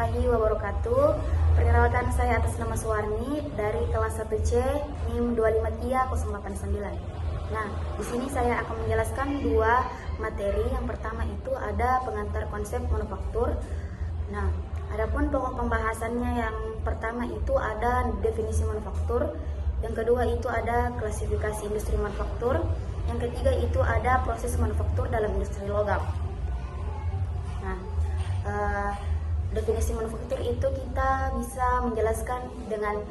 warahmatullahi wabarakatuh. Perkenalkan, saya atas nama Suwarni dari kelas 1C NIM 253-089. Nah, di sini saya akan menjelaskan dua materi. Yang pertama itu ada pengantar konsep manufaktur. Nah, adapun pokok pembahasannya yang pertama itu ada definisi manufaktur, yang kedua itu ada klasifikasi industri manufaktur, yang ketiga itu ada proses manufaktur dalam industri logam. Nah, definisi manufaktur itu kita bisa menjelaskan dengan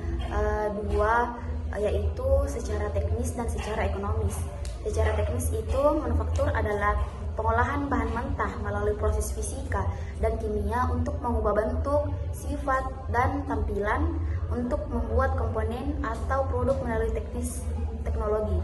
dua, yaitu secara teknis dan secara ekonomis. Secara teknis itu manufaktur adalah pengolahan bahan mentah melalui proses fisika dan kimia untuk mengubah bentuk, sifat, dan tampilan untuk membuat komponen atau produk melalui teknologi.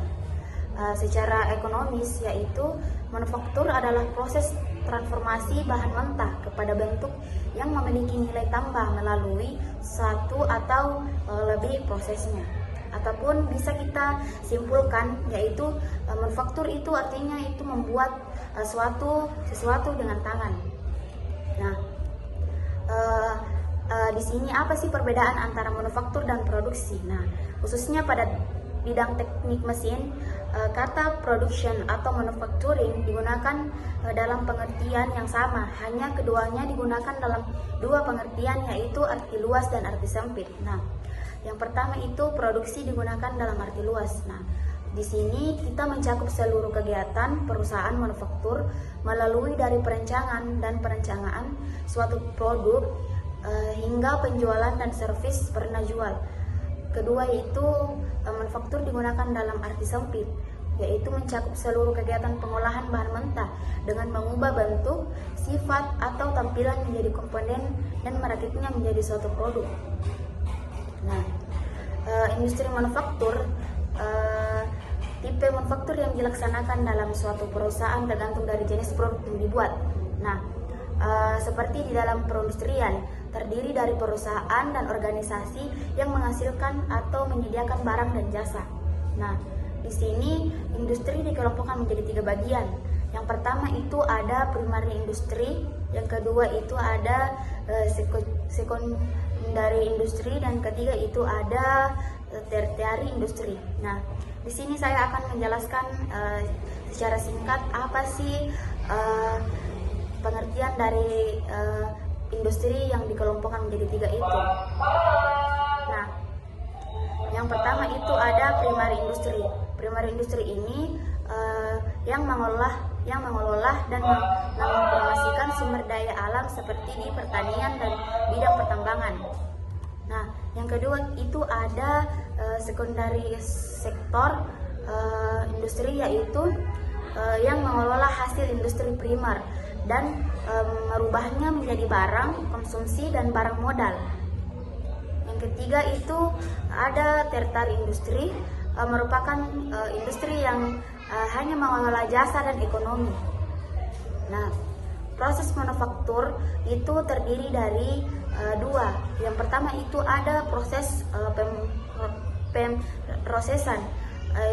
Secara ekonomis, yaitu manufaktur adalah proses transformasi bahan mentah kepada bentuk yang memiliki nilai tambah melalui satu atau lebih prosesnya. Ataupun bisa kita simpulkan, yaitu manufaktur itu artinya itu membuat sesuatu dengan tangan. Nah, di sini apa sih perbedaan antara manufaktur dan produksi? Nah, khususnya pada bidang teknik mesin, kata production atau manufacturing digunakan dalam pengertian yang sama, hanya keduanya digunakan dalam dua pengertian, yaitu arti luas dan arti sempit. Nah, yang pertama itu produksi digunakan dalam arti luas. Nah, di sini kita mencakup seluruh kegiatan perusahaan manufaktur melalui dari perencanaan suatu produk hingga penjualan dan servis pernah jual. Kedua yaitu manufaktur digunakan dalam arti sempit, yaitu mencakup seluruh kegiatan pengolahan bahan mentah dengan mengubah bentuk, sifat, atau tampilan menjadi komponen dan merakitnya menjadi suatu produk. Nah, industri manufaktur, tipe manufaktur yang dilaksanakan dalam suatu perusahaan tergantung dari jenis produk yang dibuat. Nah, seperti di dalam perindustrian, terdiri dari perusahaan dan organisasi yang menghasilkan atau menyediakan barang dan jasa. Nah, di sini industri dikelompokkan menjadi 3 bagian. Yang pertama itu ada primary industri, yang kedua itu ada secondary industri, dan ketiga itu ada tertiary industri. Nah, di sini saya akan menjelaskan secara singkat apa sih pengertian dari industri yang dikelompokkan menjadi 3 itu. Nah, yang pertama itu ada primary industri. Primary industri ini yang mengelola dan mempromosikan sumber daya alam seperti di pertanian dan bidang pertambangan. Nah, yang kedua itu ada secondary sektor industri, yaitu yang mengelola hasil industri primer dan merubahnya menjadi barang konsumsi dan barang modal. Yang ketiga itu ada tertiary industri, merupakan industri yang hanya mengelola jasa dan ekonomi. Nah, proses manufaktur itu terdiri dari dua. Yang pertama itu ada proses pemrosesan,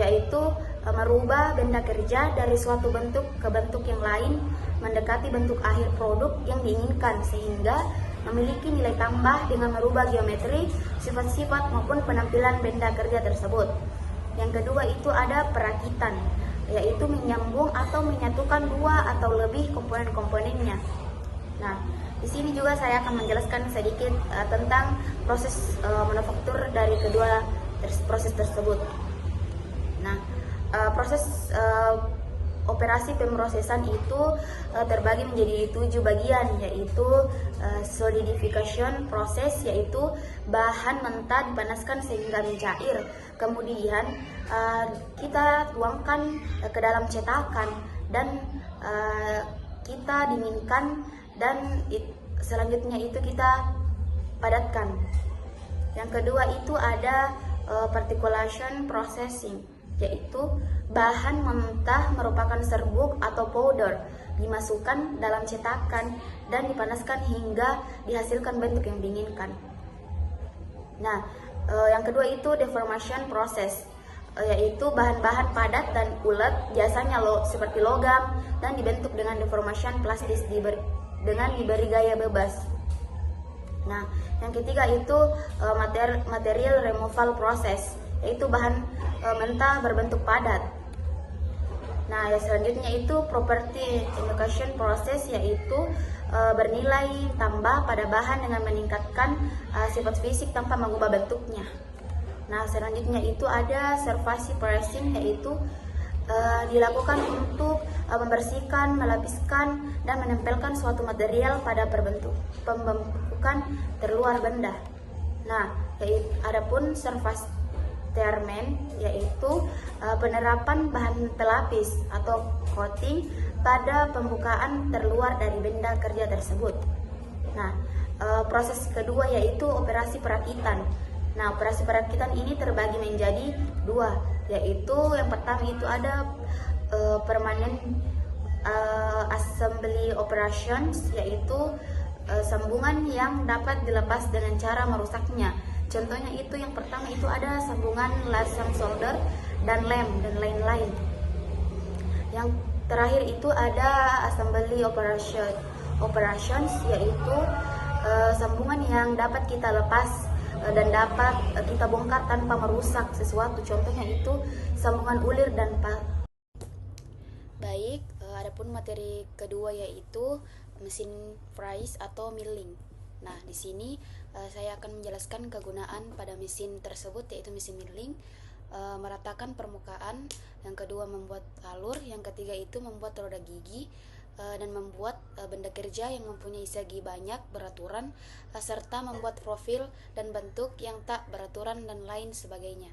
yaitu merubah benda kerja dari suatu bentuk ke bentuk yang lain mendekati bentuk akhir produk yang diinginkan sehingga memiliki nilai tambah dengan merubah geometri, sifat-sifat maupun penampilan benda kerja tersebut. Yang kedua itu ada perakitan, yaitu menyambung atau menyatukan dua atau lebih komponen-komponennya. Nah, di sini juga saya akan menjelaskan sedikit tentang proses manufaktur dari kedua proses tersebut. Nah, proses operasi pemrosesan itu terbagi menjadi 7 bagian, yaitu solidification proses, yaitu bahan mentah dipanaskan sehingga mencair. Kemudian kita tuangkan ke dalam cetakan dan kita dinginkan, dan selanjutnya itu kita padatkan. Yang kedua itu ada particulation processing, yaitu bahan mentah merupakan serbuk atau powder dimasukkan dalam cetakan dan dipanaskan hingga dihasilkan bentuk yang diinginkan. Nah, yang kedua itu deformation process, yaitu bahan-bahan padat dan ulet, biasanya seperti logam, dan dibentuk dengan deformation plastis dengan diberi gaya bebas. Nah, yang ketiga itu material removal process, yaitu bahan mentah berbentuk padat. Nah, yang selanjutnya itu property indication process, yaitu bernilai tambah pada bahan dengan meningkatkan sifat fisik tanpa mengubah bentuknya. Nah, selanjutnya itu ada surface pressing, yaitu dilakukan untuk membersihkan, melapiskan, dan menempelkan suatu material pada pembentukan terluar benda. Nah, adapun surface treatment, yaitu penerapan bahan pelapis atau coating pada pembukaan terluar dari benda kerja tersebut. Nah, proses kedua yaitu operasi perakitan. Nah, operasi perakitan ini terbagi menjadi dua, yaitu yang pertama itu ada permanent assembly operations, yaitu sambungan yang dapat dilepas dengan cara merusaknya. Contohnya itu yang pertama itu ada sambungan lasang solder dan lem dan lain-lain. Yang terakhir itu ada assembly operations, yaitu sambungan yang dapat kita lepas dan dapat kita bongkar tanpa merusak sesuatu. Contohnya itu sambungan ulir dan Baik, adapun materi kedua yaitu mesin fries atau milling. Nah, di sini saya akan menjelaskan kegunaan pada mesin tersebut, yaitu mesin milling, meratakan permukaan, yang kedua membuat alur, yang ketiga itu membuat roda gigi, dan membuat benda kerja yang mempunyai segi banyak beraturan, serta membuat profil dan bentuk yang tak beraturan dan lain sebagainya.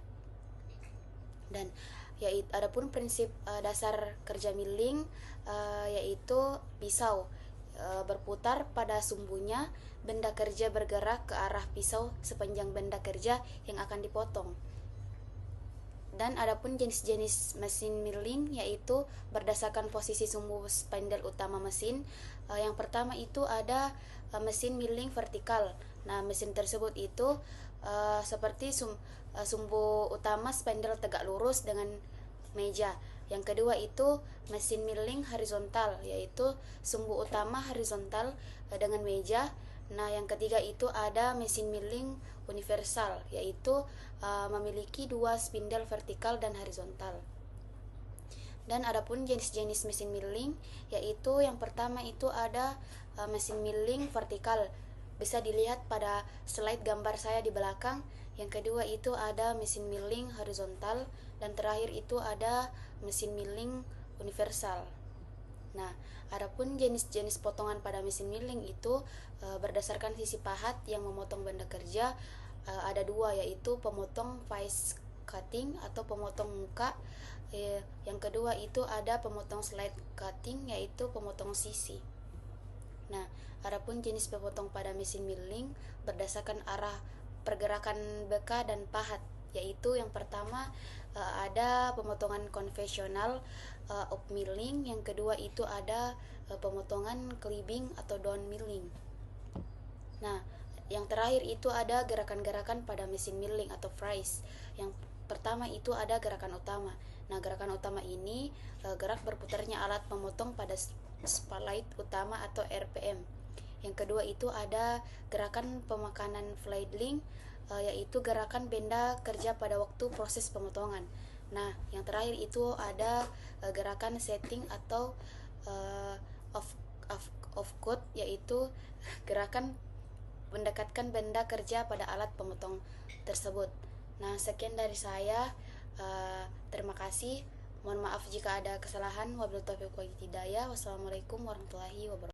Dan yaitu adapun prinsip dasar kerja milling yaitu pisau berputar pada sumbunya, benda kerja bergerak ke arah pisau sepanjang benda kerja yang akan dipotong. Dan adapun jenis-jenis mesin milling yaitu berdasarkan posisi sumbu spindle utama mesin. Yang pertama itu ada mesin milling vertikal. Nah, mesin tersebut itu seperti sumbu utama spindle tegak lurus dengan meja. Yang kedua itu mesin milling horizontal, yaitu sumbu utama horizontal dengan meja. Nah, yang ketiga itu ada mesin milling universal, yaitu memiliki dua spindle vertikal dan horizontal. Dan adapun jenis-jenis mesin milling yaitu yang pertama itu ada mesin milling vertikal, bisa dilihat pada slide gambar saya di belakang. Yang kedua itu ada mesin milling horizontal, dan terakhir itu ada mesin milling universal. Nah, adapun jenis-jenis potongan pada mesin milling itu berdasarkan sisi pahat yang memotong benda kerja ada dua, yaitu pemotong face cutting atau pemotong muka. Yang kedua itu ada pemotong slide cutting, yaitu pemotong sisi. Nah, adapun jenis pemotong pada mesin milling berdasarkan arah pergerakan beka dan pahat, yaitu yang pertama ada pemotongan konvensional up milling, yang kedua itu ada pemotongan clipping atau down milling. Nah, yang terakhir itu ada gerakan-gerakan pada mesin milling atau fries. Yang pertama itu ada gerakan utama. Nah, gerakan utama ini gerak berputarnya alat pemotong pada spalite utama atau RPM. Yang kedua itu ada gerakan pemakanan fledgling, yaitu gerakan benda kerja pada waktu proses pemotongan. Nah, yang terakhir itu ada gerakan setting atau off cut, yaitu gerakan mendekatkan benda kerja pada alat pemotong tersebut. Nah, sekian dari saya. Terima kasih. Mohon maaf jika ada kesalahan. Wabillahi taufiq wal hidayah. Wassalamualaikum warahmatullahi wabarakatuh.